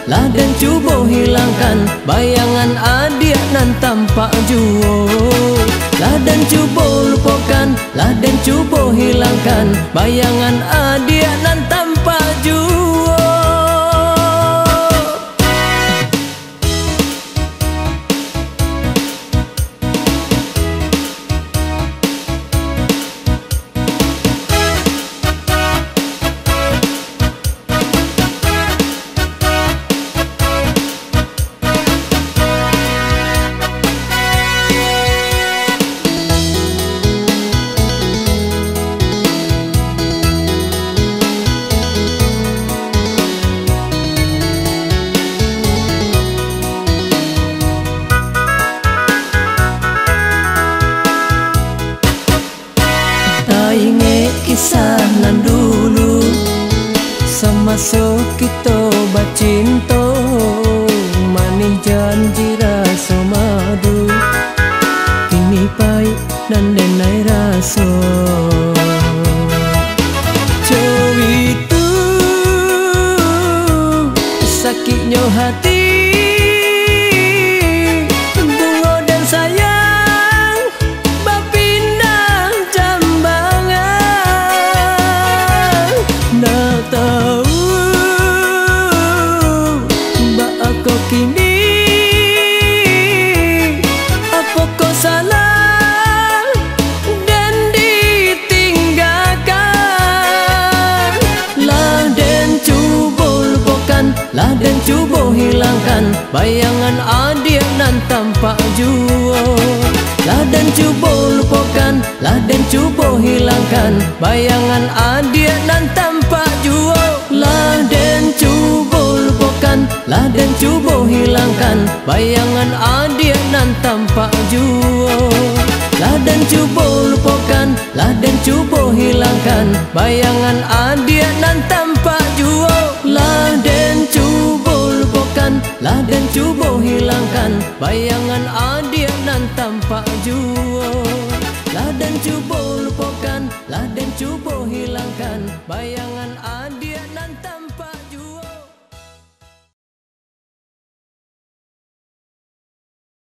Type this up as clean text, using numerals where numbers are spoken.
Laden cuba hilangkan bayangan adik nan tampak juo. Laden cuba lupakan, laden cuba hilangkan bayangan adik nan tampak juo. Ingat kisah nan dulu semasa kita bercinta, manis janji rasa madu, kini pahit dan denai rasa. Jauh itu sakitnya hati, bunga dan sayang berpindah jambangan. Nak tahu bak aku kini, apakah salah dan ditinggalkan. Laden cuba lupakan, laden cuba hilangkan bayangan adik nan tampak juo. Laden cuba lupakan, laden cuba hilangkan bayangan adik nan tampak juo. Laden cuba lupakan, laden cuba hilangkan bayangan adik nan tampak juo. Laden cuba lupakan, laden cuba hilangkan bayangan adik nan tampak juo. Laden cuba lupakan, laden cuba hilangkan bayangan adik nan tampak juo. Laden cuba lupakan, laden cuba hilangkan bayangan